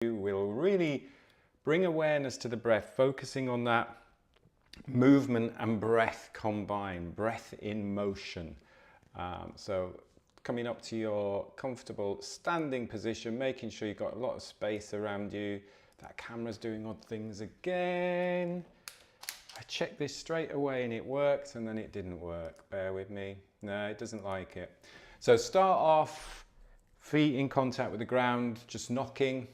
We'll really bring awareness to the breath, focusing on that movement and breath combined, breath in motion. So coming up to your comfortable standing position, making sure you've got a lot of space around you. That camera's doing odd things again. I checked this straight away and it worked, and then it didn't work. Bear with me. No, it doesn't like it. So start off, feet in contact with the ground, just knocking.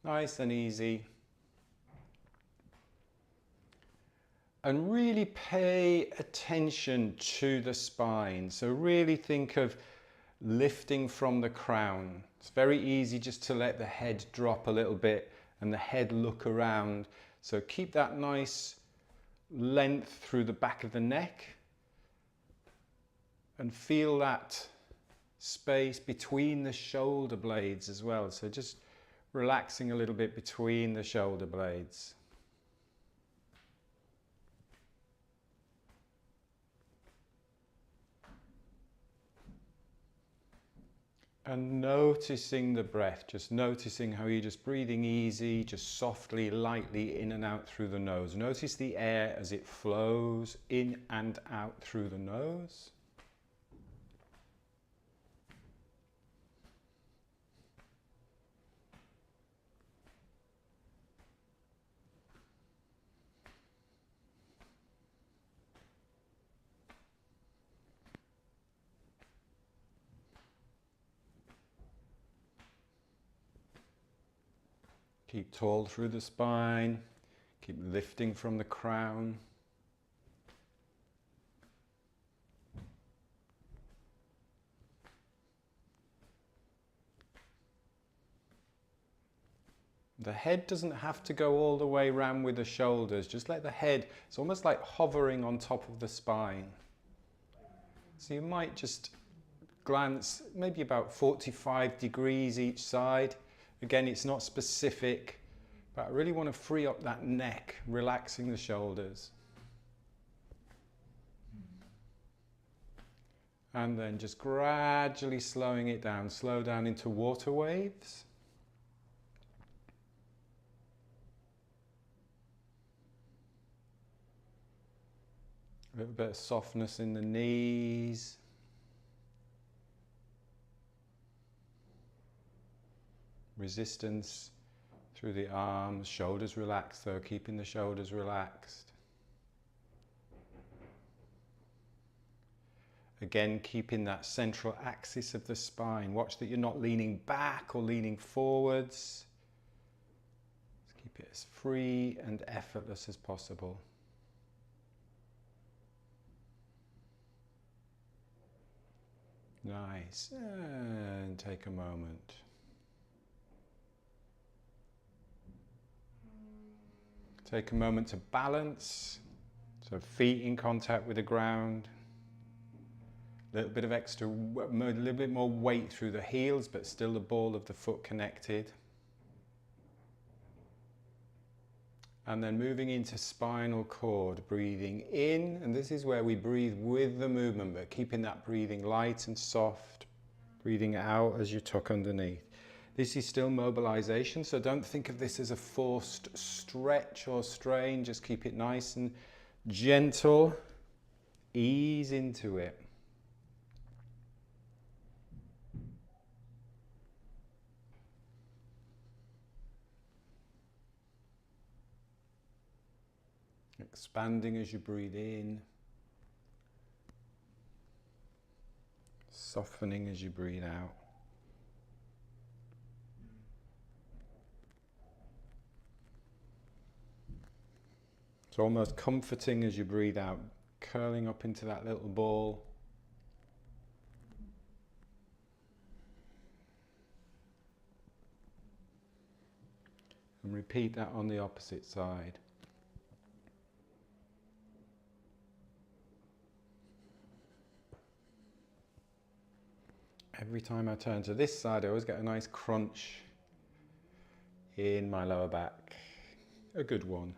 Nice and easy. And really pay attention to the spine. So really think of lifting from the crown. It's very easy just to let the head drop a little bit and the head look around. So keep that nice length through the back of the neck and feel that space between the shoulder blades as well. So just relaxing a little bit between the shoulder blades. And noticing the breath, just noticing how you're just breathing easy, just softly, lightly in and out through the nose. Notice the air as it flows in and out through the nose. Keep tall through the spine, keep lifting from the crown. The head doesn't have to go all the way around with the shoulders, just let the head, it's almost like hovering on top of the spine. So you might just glance maybe about 45 degrees each side. Again, it's not specific, but I really want to free up that neck, relaxing the shoulders. And then just gradually slowing it down, slow down into water waves. A little bit of softness in the knees. Resistance through the arms, shoulders relaxed though, keeping the shoulders relaxed. Again, keeping that central axis of the spine. Watch that you're not leaning back or leaning forwards. Just keep it as free and effortless as possible. Nice. And take a moment. Take a moment to balance, so feet in contact with the ground. A little bit of extra, a little bit more weight through the heels, but still the ball of the foot connected. And then moving into spinal cord, breathing in, and this is where we breathe with the movement, but keeping that breathing light and soft, breathing out as you tuck underneath. This is still mobilization, so don't think of this as a forced stretch or strain. Just keep it nice and gentle. Ease into it. Expanding as you breathe in. Softening as you breathe out. It's almost comforting as you breathe out, curling up into that little ball. And repeat that on the opposite side. Every time I turn to this side, I always get a nice crunch in my lower back. A good one.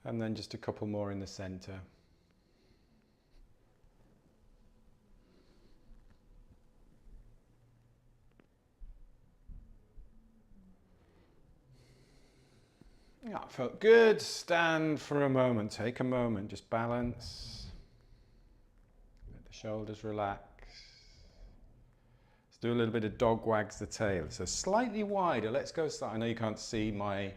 And then just a couple more in the center. Yeah, felt good. Stand for a moment. Take a moment. Just balance. Let the shoulders relax. Let's do a little bit of dog wags the tail. So slightly wider. Let's go. I know you can't see my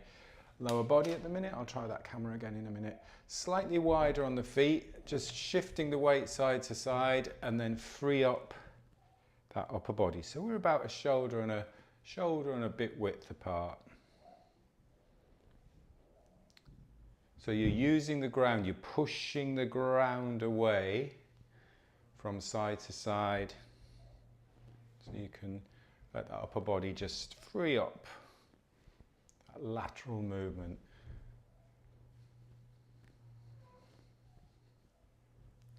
lower body at the minute. I'll try that camera again in a minute. Slightly wider on the feet. Just shifting the weight side to side, and then free up that upper body. So we're about a shoulder and a bit width apart. So you're using the ground, you're pushing the ground away from side to side. So you can let that upper body just free up, that lateral movement.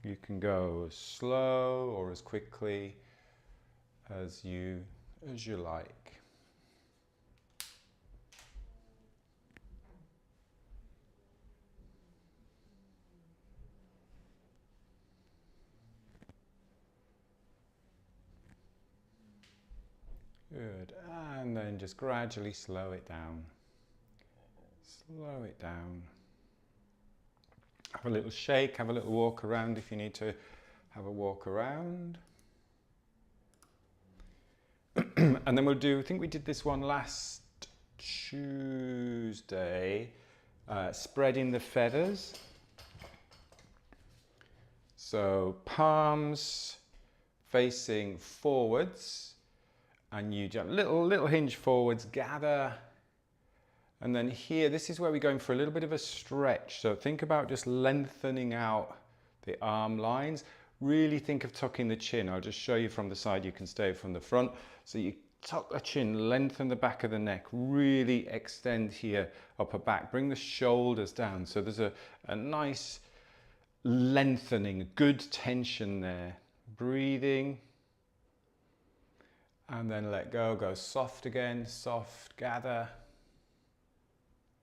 You can go as slow or as quickly as you like. Good, and then just gradually slow it down. Slow it down. Have a little shake, have a little walk around if you need to have a walk around. And then we'll do, I think we did this one last Tuesday, spreading the feathers. So palms facing forwards, and you jump little hinge forwards, gather, and then here, this is where we're going for a little bit of a stretch. So think about just lengthening out the arm lines. Really think of tucking the chin. I'll just show you from the side, you can stay from the front. So you tuck the chin, lengthen the back of the neck, really extend here, upper back, bring the shoulders down. So there's a nice lengthening, good tension there. Breathing. And then let go, go soft again, soft, gather.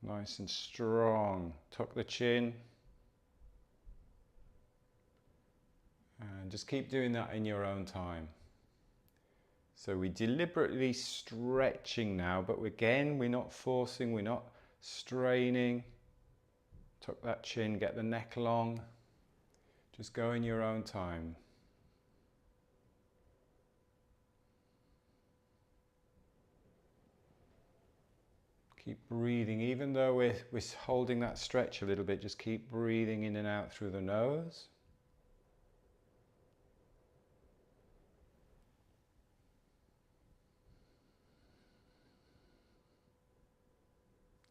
Nice and strong. Tuck the chin. And just keep doing that in your own time. So we're deliberately stretching now, but again, we're not forcing, we're not straining. Tuck that chin, get the neck long. Just go in your own time. Keep breathing, even though we're holding that stretch a little bit, just keep breathing in and out through the nose.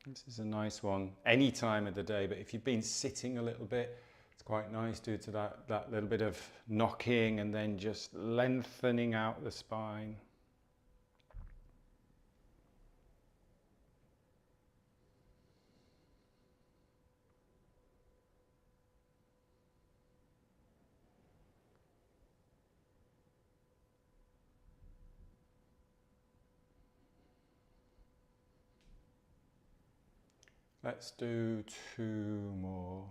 This is a nice one, any time of the day, but if you've been sitting a little bit, it's quite nice due to that little bit of knocking and then just lengthening out the spine. Let's do 2 more.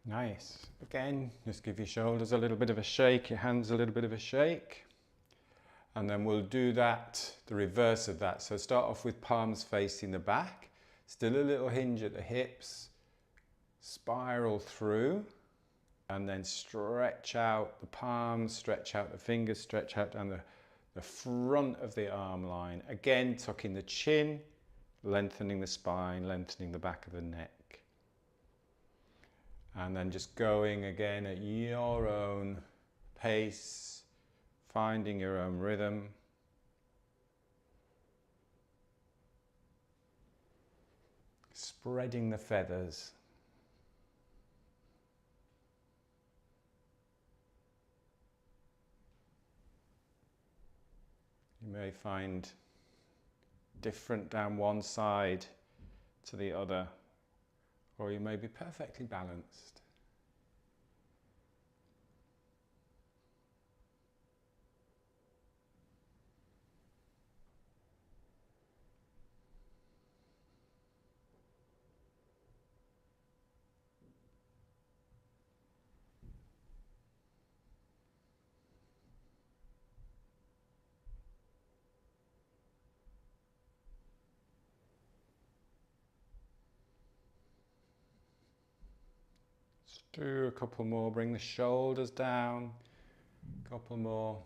Nice. Again, just give your shoulders a little bit of a shake, your hands a little bit of a shake. And then we'll do that, the reverse of that. So start off with palms facing the back. Still a little hinge at the hips. Spiral through. And then stretch out the palms, stretch out the fingers, stretch out down the front of the arm line. Again, tucking the chin, lengthening the spine, lengthening the back of the neck. And then just going again at your own pace, finding your own rhythm. Spreading the feathers. You may find different down one side to the other, or you may be perfectly balanced. Do a couple more. Bring the shoulders down. A couple more.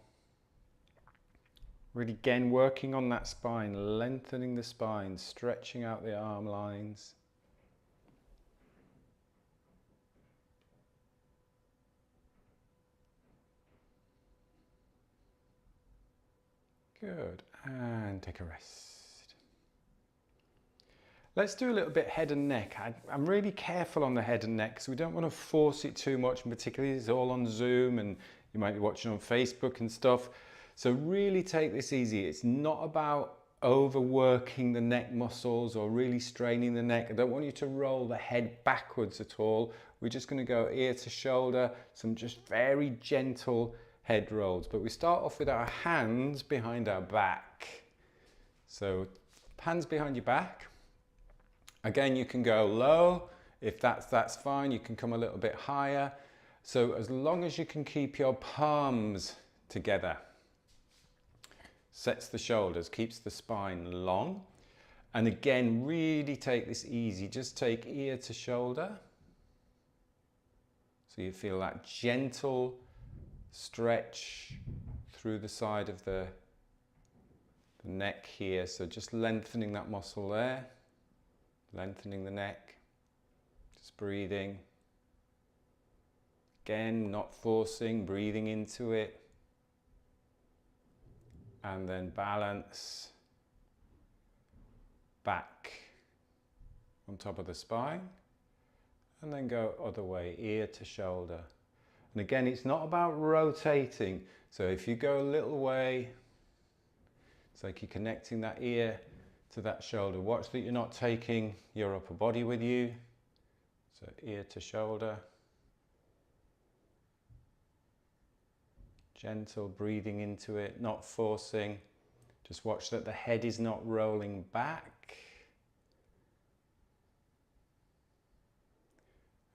Really, again, working on that spine, lengthening the spine, stretching out the arm lines. Good, and take a rest. Let's do a little bit head and neck. I'm really careful on the head and neck because we don't want to force it too much, and particularly it's all on Zoom and you might be watching on Facebook and stuff. So really take this easy. It's not about overworking the neck muscles or really straining the neck. I don't want you to roll the head backwards at all. We're just going to go ear to shoulder, some just very gentle head rolls. But we start off with our hands behind our back. So hands behind your back. Again, you can go low. If that's fine, you can come a little bit higher. So as long as you can keep your palms together. Sets the shoulders, keeps the spine long. And again, really take this easy. Just take ear to shoulder. So you feel that gentle stretch through the side of the neck here. So just lengthening that muscle there. Lengthening the neck. Just breathing. Again, not forcing, breathing into it. And then balance back on top of the spine, and then go other way, ear to shoulder. And again, it's not about rotating. So if you go a little way, it's like you're connecting that ear to that shoulder. Watch that you're not taking your upper body with you. So ear to shoulder. Gentle breathing into it, not forcing. Just watch that the head is not rolling back.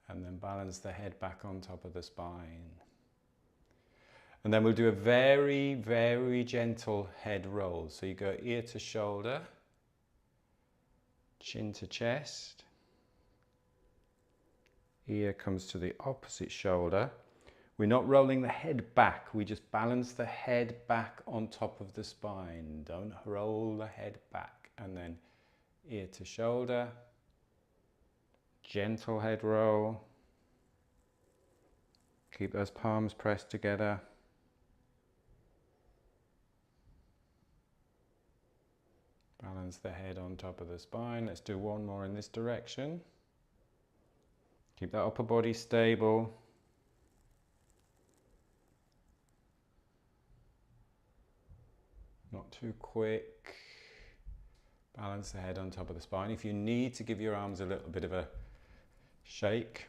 And then balance the head back on top of the spine. And then we'll do a very, very gentle head roll. So you go ear to shoulder, chin to chest. Ear comes to the opposite shoulder. We're not rolling the head back, we just balance the head back on top of the spine. Don't roll the head back. And then ear to shoulder, gentle head roll. Keep those palms pressed together. Balance the head on top of the spine. Let's do one more in this direction. Keep that upper body stable. Not too quick. Balance the head on top of the spine. If you need to give your arms a little bit of a shake.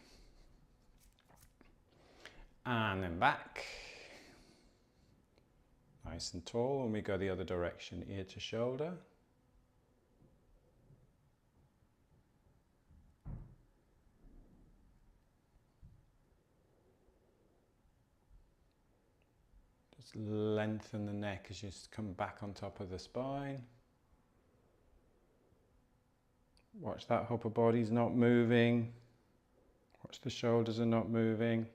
And then back. Nice and tall. And we go the other direction, ear to shoulder. Just lengthen the neck as you come back on top of the spine. Watch that upper body's not moving. Watch the shoulders are not moving.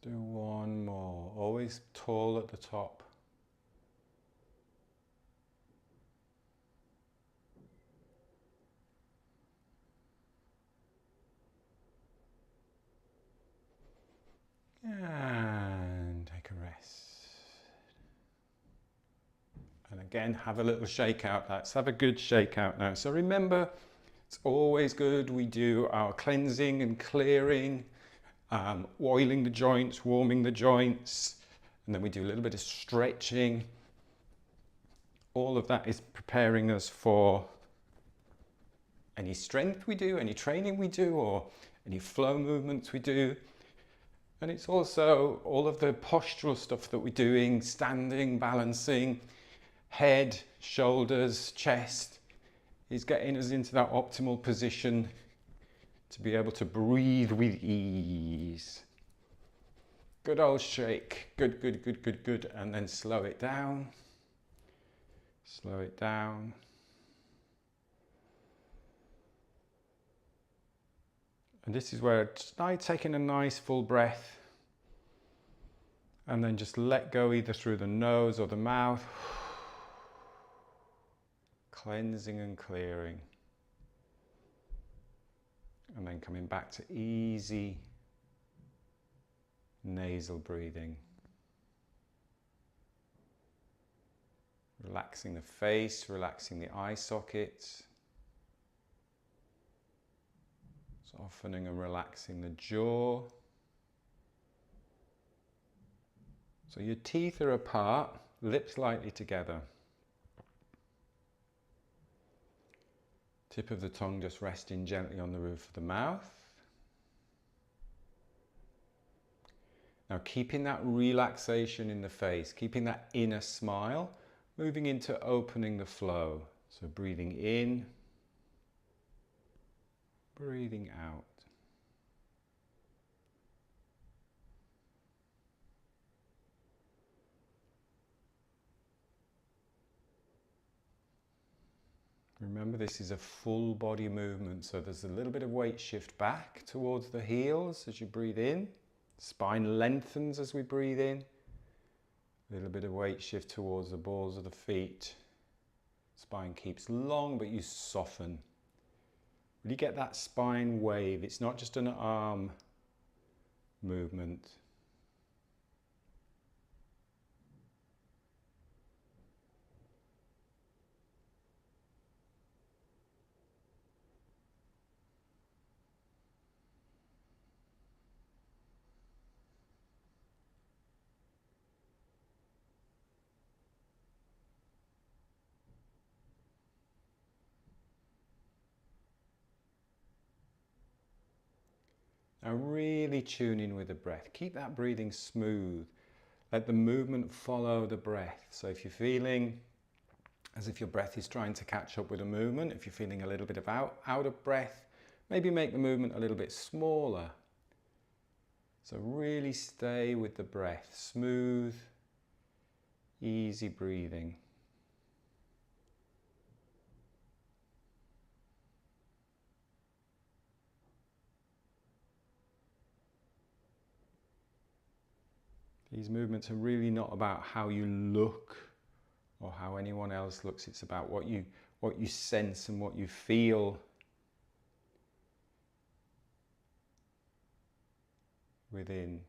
Do one more, always tall at the top. And take a rest. And again, have a little shake out. Let's have a good shake out now. So remember, it's always good we do our cleansing and clearing. Oiling the joints, warming the joints, and then we do a little bit of stretching. All of that is preparing us for any strength we do, any training we do, or any flow movements we do. And it's also all of the postural stuff that we're doing, standing, balancing, head, shoulders, chest, is getting us into that optimal position to be able to breathe with ease. Good old shake. Good, good, good, good, good. And then slow it down. Slow it down. And this is where try taking a nice full breath. And then just let go either through the nose or the mouth. Cleansing and clearing. And then coming back to easy nasal breathing. Relaxing the face, relaxing the eye sockets. Softening and relaxing the jaw. So your teeth are apart, lips lightly together. Tip of the tongue just resting gently on the roof of the mouth. Now keeping that relaxation in the face, keeping that inner smile, moving into opening the flow. So breathing in, breathing out. Remember, this is a full body movement, so there's a little bit of weight shift back towards the heels as you breathe in. Spine lengthens as we breathe in. A little bit of weight shift towards the balls of the feet. Spine keeps long, but you soften. Really get that spine wave. It's not just an arm movement. Now really tune in with the breath. Keep that breathing smooth. Let the movement follow the breath. So if you're feeling as if your breath is trying to catch up with the movement, if you're feeling a little bit out of breath, maybe make the movement a little bit smaller. So really stay with the breath. Smooth, easy breathing. These movements are really not about how you look or how anyone else looks. It's about what you sense and what you feel within.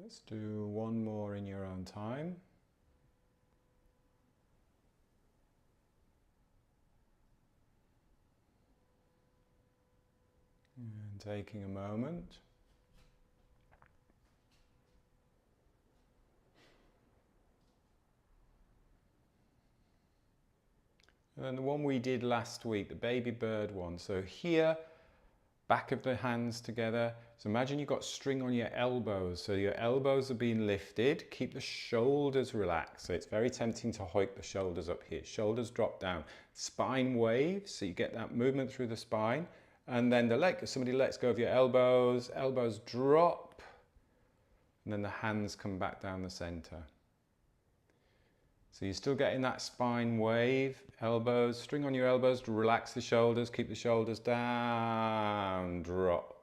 Let's do one more in your own time. And taking a moment. And then the one we did last week, the baby bird one. So here, back of the hands together. So imagine you've got string on your elbows. So your elbows are being lifted. Keep the shoulders relaxed. So it's very tempting to hike the shoulders up here. Shoulders drop down. Spine waves. So you get that movement through the spine. And then the leg, somebody lets go of your elbows. Elbows drop. And then the hands come back down the center. So you're still getting that spine wave, elbows, string on your elbows to relax the shoulders, keep the shoulders down, drop.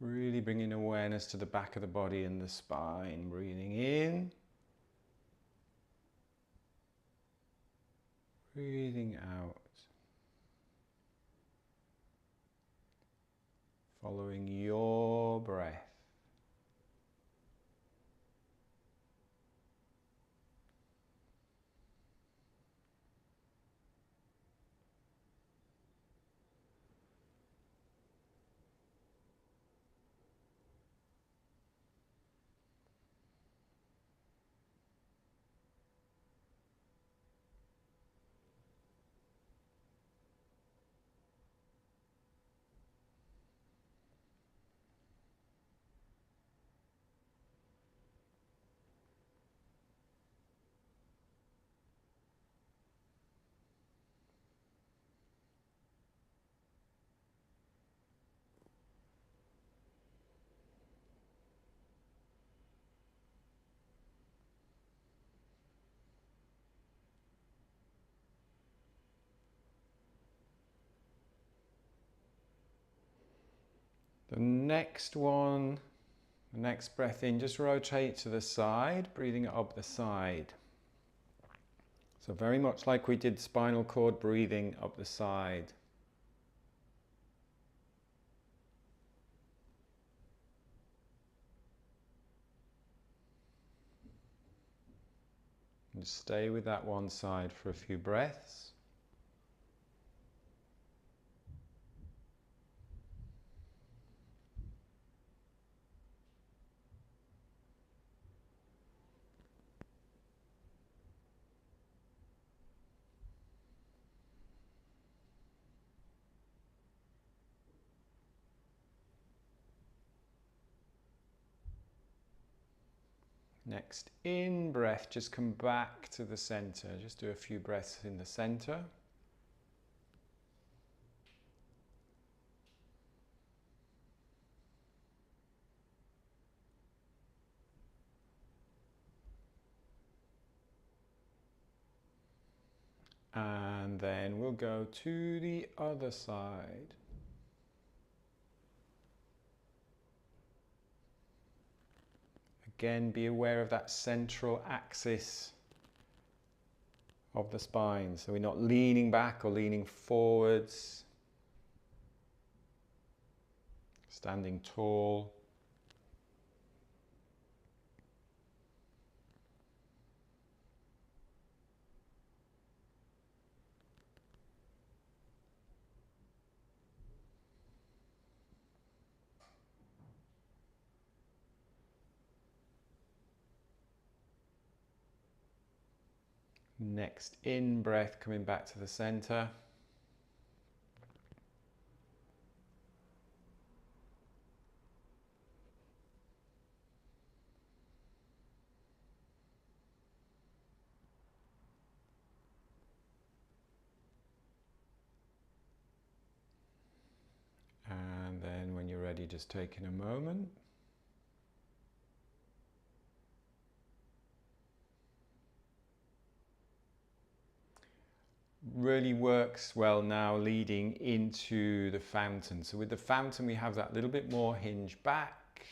Really bringing awareness to the back of the body and the spine. Breathing in. Breathing out. Following your breath. The next one, the next breath in, just rotate to the side, breathing up the side. So very much like we did spinal cord breathing up the side. And stay with that one side for a few breaths. Next in breath, just come back to the center. Just do a few breaths in the center. And then we'll go to the other side. Again, be aware of that central axis of the spine. So we're not leaning back or leaning forwards. Standing tall. Next in breath, coming back to the center. And then when you're ready, just taking a moment. Really works well now leading into the fountain. So with the fountain we have that little bit more hinge back,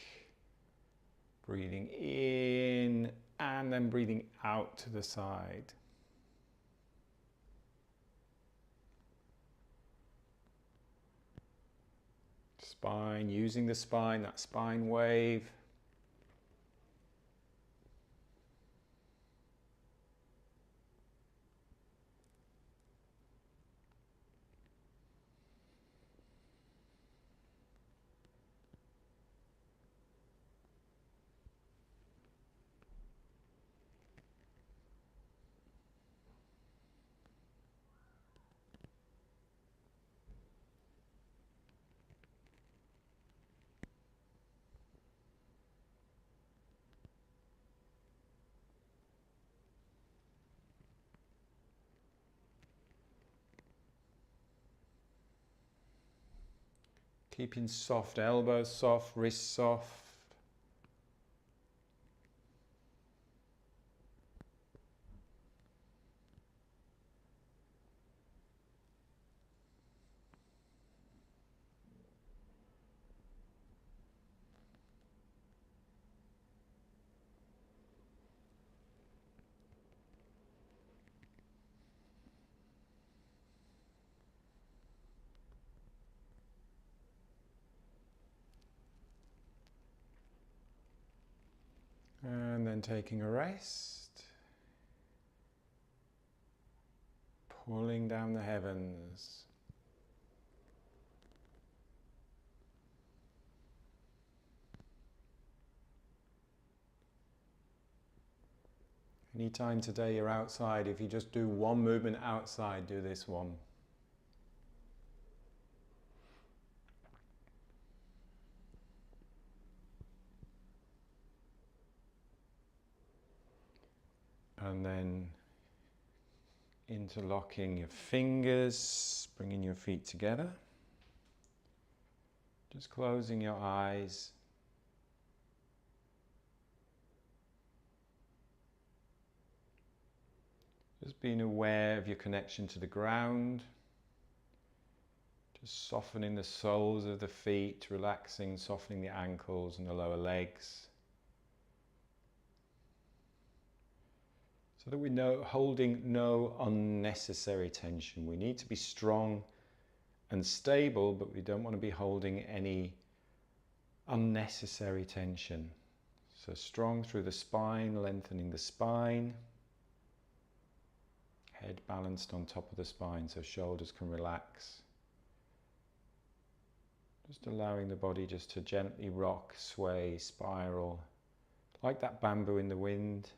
breathing in and then breathing out to the side. Spine, using the spine, that spine wave. Keeping soft elbows soft, wrists soft. then taking a rest, pulling down the heavens. Anytime today you're outside, if you just do one movement outside, do this one. And then interlocking your fingers, bringing your feet together. Just closing your eyes. Just being aware of your connection to the ground. Just softening the soles of the feet, relaxing, softening the ankles and the lower legs. So that we know holding no unnecessary tension. We need to be strong and stable, but we don't want to be holding any unnecessary tension. So strong through the spine, lengthening the spine. Head balanced on top of the spine so shoulders can relax. Just allowing the body just to gently rock, sway, spiral, like that bamboo in the wind.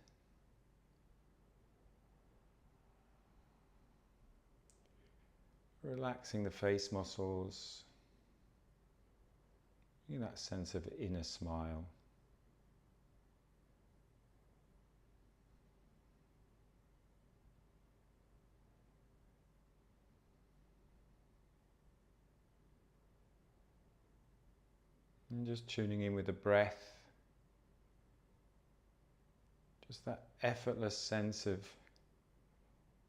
Relaxing the face muscles, getting that sense of inner smile. And just tuning in with the breath, just that effortless sense of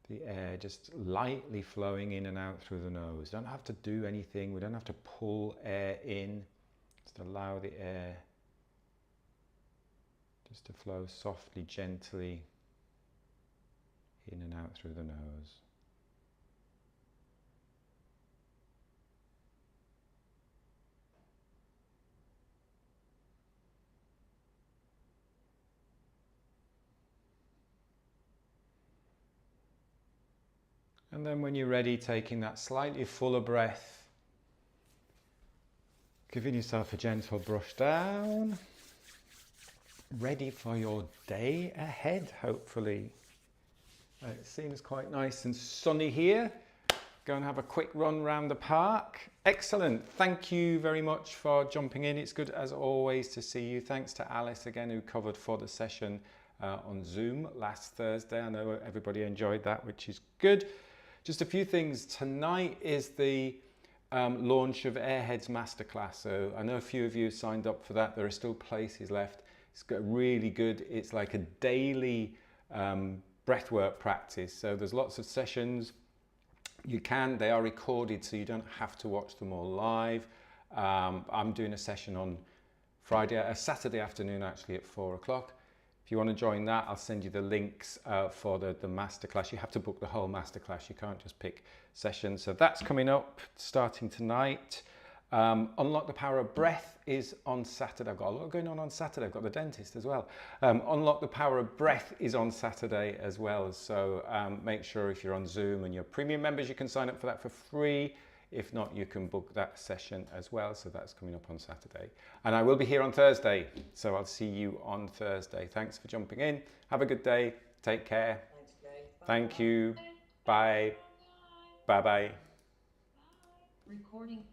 the air just lightly flowing in and out through the nose. Don't have to do anything, we don't have to pull air in, just allow the air just to flow softly, gently in and out through the nose. And then when you're ready, taking that slightly fuller breath, giving yourself a gentle brush down, ready for your day ahead, hopefully. It seems quite nice and sunny here. Go and have a quick run around the park. Excellent. Thank you very much for jumping in. It's good as always to see you. Thanks to Alice again, who covered for the session on Zoom last Thursday. I know everybody enjoyed that, which is good. Just a few things. Tonight is the launch of Airhead's Masterclass. So I know a few of you signed up for that. There are still places left. It's got really good. It's like a daily breathwork practice. So there's lots of sessions. They are recorded, so you don't have to watch them all live. I'm doing a session on Saturday afternoon actually at 4 o'clock. If you want to join that, I'll send you the links for the masterclass. You have to book the whole masterclass. You can't just pick sessions. So that's coming up starting tonight. Unlock the Power of Breath is on Saturday. I've got a lot going on Saturday. I've got the dentist as well. Unlock the Power of Breath is on Saturday as well. So make sure if you're on Zoom and you're premium members, you can sign up for that for free. If not, you can book that session as well. So that's coming up on Saturday. And I will be here on Thursday. So I'll see you on Thursday. Thanks for jumping in. Have a good day. Take care. Thanks, Jay. Thank you. Bye. Bye-bye. Recording.